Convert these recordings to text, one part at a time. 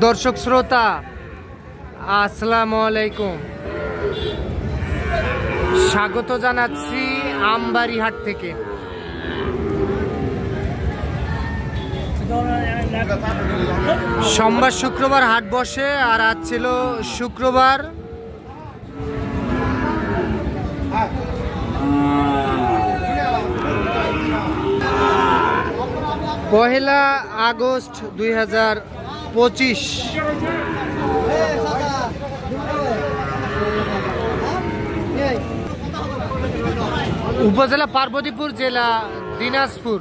দর্শক শ্রোতা আসসালামু আলাইকুম, স্বাগত জানাচ্ছি আমবাড়ি হাট থেকে। সোমবার শুক্রবার হাট বসে, আর আজ ছিল শুক্রবার। পহেলা আগস্ট 2025। উপজেলা পার্বতীপুর, জেলা দিনাজপুর।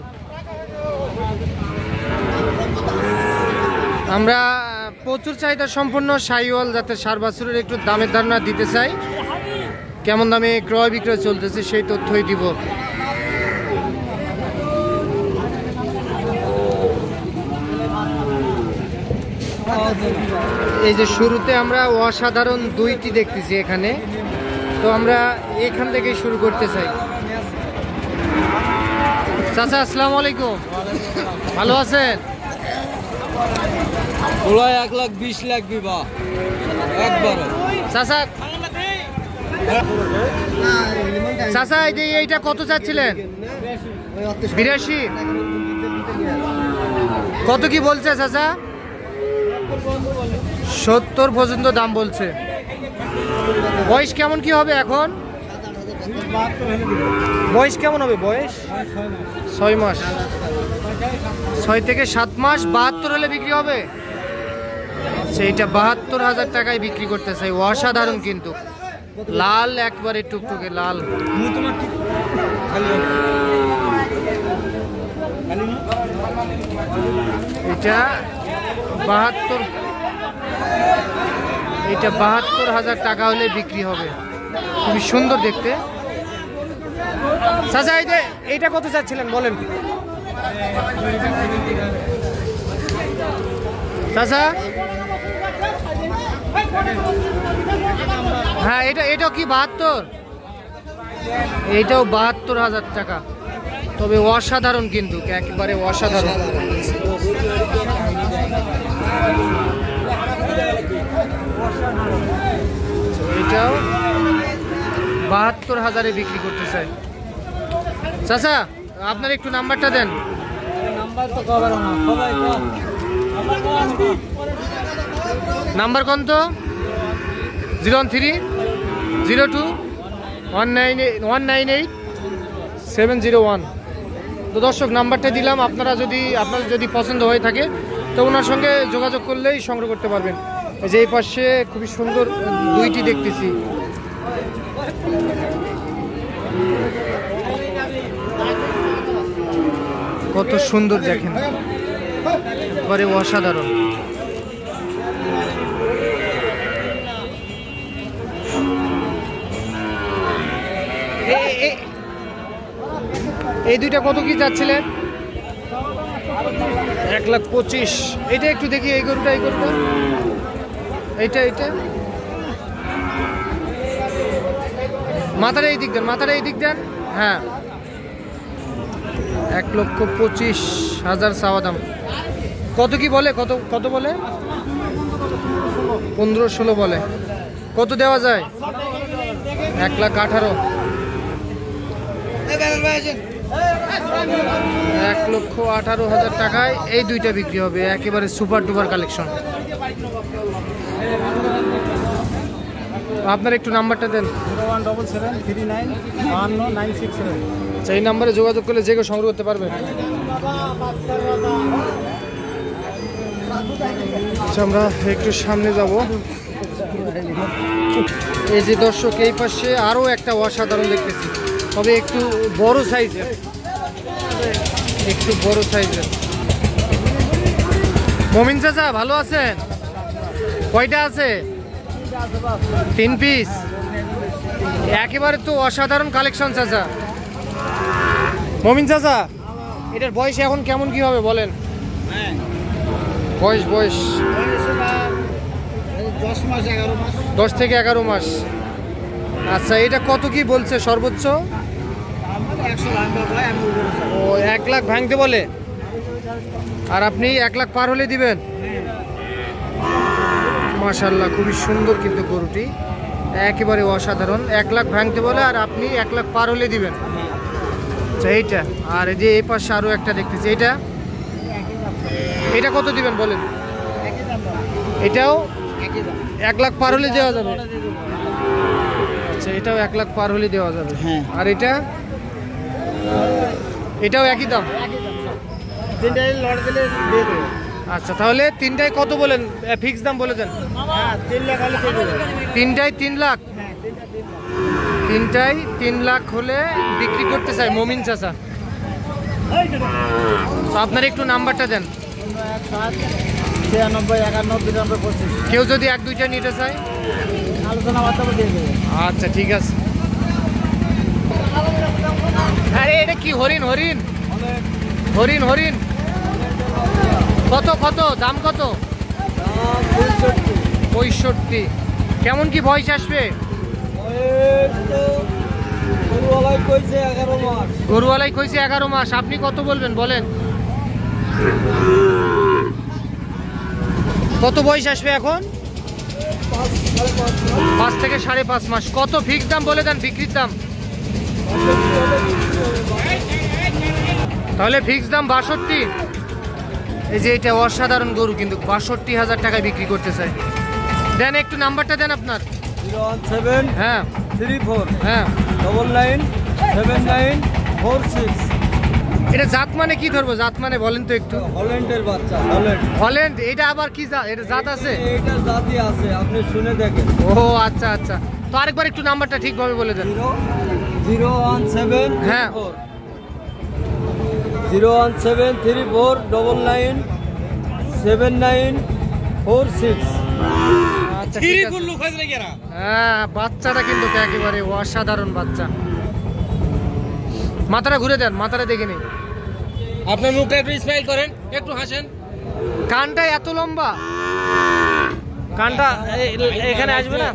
আমরা প্রচুর চাহিদা সম্পন্ন শাহিওয়াল জাতের ষাঁড় বাছুরের একটু দামের ধারণা দিতে চাই। কেমন দামে ক্রয় বিক্রয় চলতেছে সেই তথ্যই দিব। এই যে শুরুতে আমরা অসাধারণ দুইটি দেখতেছি এখানে, তো আমরা এখান থেকেই শুরু করতে চাই। চাচা আসসালামু আলাইকুম, ভালো আছেন? 1,20,00,000 বিবাহ একবার। চাচা চাচা এইটা কত চাচ্ছিলেন? 82। কত কি বলছে চাচা? 70 পর্যন্ত দাম বলছে। বয়স কেমন কি হবে এখন? বয়স কেমন হবে? বয়স 6 মাস, 6 থেকে 7 মাস। 72 হলে বিক্রি হবে। সেইটা 72,000 টাকায় বিক্রি করতে চাই। অসাধারণ কিন্তু, লাল একবারে টুকটুকে লাল। এটা 72,000 টাকা হলে বিক্রি হবে। খুবই সুন্দর দেখতে। চাচা এইটা কত চাচ্ছিলেন বলেন চাচা? হ্যাঁ, এটাও কি 72? এইটাও 72,000 টাকা। তবে অসাধারণ কিন্তু, একেবারে অসাধারণ। এটাও 72,000-এ বিক্রি করতে চাই। চাচা আপনার একটু নাম্বারটা দেন। নাম্বার কোন তো? 01302198701। তো দর্শক, নাম্বারটা দিলাম। আপনাদের যদি পছন্দ হয়ে থাকে তো ওনার সঙ্গে যোগাযোগ করলেই সংগ্রহ করতে পারবেন। এই যে এই পাশে খুবই সুন্দর দুইটি দেখতেছি। কত সুন্দর দেখেন, একবারে অসাধারণ। এই দুইটা কত কি যাচ্ছিলেন? 1,25,000। এটা একটু দেখি, এই গরুটা এইটা মাথাটা এই দিক দেন। হ্যাঁ, 1,25,000 চাওয়া দাম। কত কি বলে? কত বলে? 15-16 বলে। কত দেওয়া যায়? 1,18,000। 1,18,000 টাকায় এই দুইটা বিক্রি হবে। একেবারে সুপার ডুপার কালেকশন। আপনার একটু নাম্বারটা দেন। 01773951967। এই নাম্বারে যোগাযোগ করলে যে কেউ সংগ্রহ করতে পারবে। আচ্ছা, আমরা একটু সামনে যাব। এই যে দর্শক, এই পাশে আরও একটা অসাধারণ দেখতেছি, তবে একটু বড় সাইজের। মমিন চাচা ভালো আছেন? কয়টা আছে? 3 পিস। একেবারে তো অসাধারণ কালেকশন চাচা। মমিন চাচা, এটার বয়স এখন কেমন কি হবে বলেন? বয়স 10 থেকে 11 মাস। আচ্ছা, এটা কত কি বলছে সর্বোচ্চ? 100 লাখ। ও 1 লাখ ভাঙতে বলে। আর আপনি 1 লাখ পার হলে দিবেন। মাশাআল্লাহ, খুবই সুন্দর কিন্তু গরুটি, একেবারে অসাধারণ। 1 লাখ ভাঙতে বলে আর আপনি 1 লাখ পার হলে দিবেন। আচ্ছা, এইটা। আর এই যে এই পাশে আরও একটা দেখতেছি, এটা কত দিবেন বলেন? এটাও 1 লাখ পার হলে দেওয়া যাবে। আচ্ছা, এটাও 1 লাখ পার হলে দেওয়া যাবে। আর এটাও একই দাম। আচ্ছা, তাহলে তিনটায় কত বলেন? ফিক্স দাম বলে দেন। তিনটায় 3 লাখ। তিনটায় 3 লাখ হলে বিক্রি করতে চাই মমিন চাচা। আপনার একটু নাম্বারটা দেন। 96 কেউ যদি 1-2টা নিতে চায় আলোচনা মাধ্যমে দিয়ে দেবে। আচ্ছা, ঠিক আছে। আরে এটা কি হরিণ? হরিণ হরিণ হরিণ কত কত দাম? কত? 65। কেমন কি বয়স আসবে? গরুওয়ালাই কইছে 11 মাস। আপনি কত বলবেন বলেন? কত বয়স আসবে এখন? 5 থেকে 5.5 মাস। কত ফিক্স দাম বলে দেন, বিক্রির দাম? তাহলে ফিক্স দাম 62। এই যে এটা অসাধারণ গরু, কিন্তু 62,000 টাকায় বিক্রি করতে চাই। দেন একটু নাম্বারটা দেন আপনার। 017 হ্যাঁ 34 হ্যাঁ 99 7946। এটা জাত মানে কি ধরবো? জাত মানে বলেন তো একটু। হল্যান্ডের বাচ্চা। হল্যান্ড। এটা আবার কি জাত? এটা জাত আছে? এটা জাতি আছে, আপনি শুনে দেখেন। ও আচ্ছা আচ্ছা, তো আরেকবার একটু নাম্বারটা ঠিকভাবে বলে দেন। 017 হ্যাঁ 017 34 99 7946। আচ্ছা, ঠিক আছে। হ্যাঁ, বাচ্চাটা কিন্তু একেবারে অসাধারণ বাচ্চা। মাথাটা ঘুরে দেন, মাথাটা দেখে নিন। আপনার মুখটা একটু স্মাইল করেন, একটু হাসেন। কানটা এত লম্বা, কানটা এখানে আসবে না?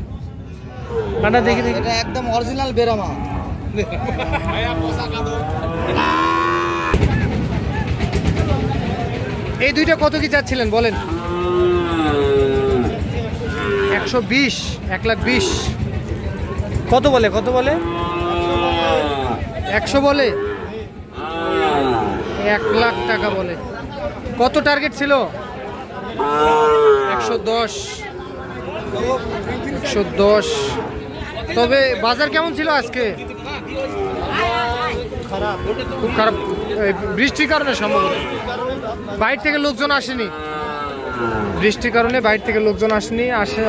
কানটা দেখে দেখে। এটা একদম অরিজিনাল বেরামা। এই দুইটা কত কি চাচ্ছিলেন বলেন? 120। 1,20,000। কত বলে? 100 বলে। 1 লাখ টাকা বলে। কত টার্গেট ছিল? 110। 110। তবে বাজার কেমন ছিল আজকে? খুব খারাপ। বৃষ্টির কারণে সম্ভবত বাইরে থেকে লোকজন আসেনি। বৃষ্টির কারণে বাইরে থেকে লোকজন আসেনি।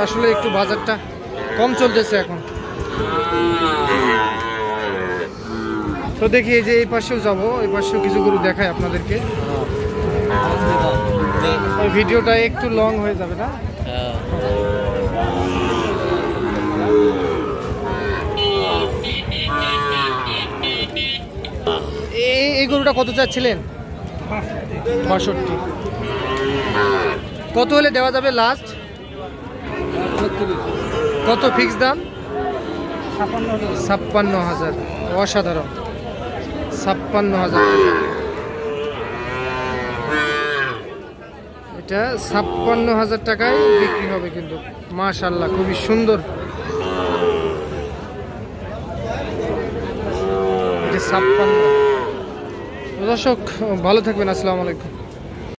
আসলে একটু বাজারটা কম চলতেছে এখন। তো দেখি এই যে এই পাশেও যাবো, এই পাশেও কিছু গরু দেখায় আপনাদেরকে। এই ভিডিওটা একটু লং হয়ে যাবে না? এই গরুটা কত চাচ্ছিলেন? 65। কত হলে দেওয়া যাবে লাস্ট? কত ফিক্স দাম? 56,000। অসাধারণ। 56,000 টাকা। এটা 56,000 টাকায় বিক্রি হবে কিন্তু। মাশাআল্লাহ, খুবই সুন্দর। এটা 56। দর্শক ভালো থাকবেন। আসসালামু আলাইকুম।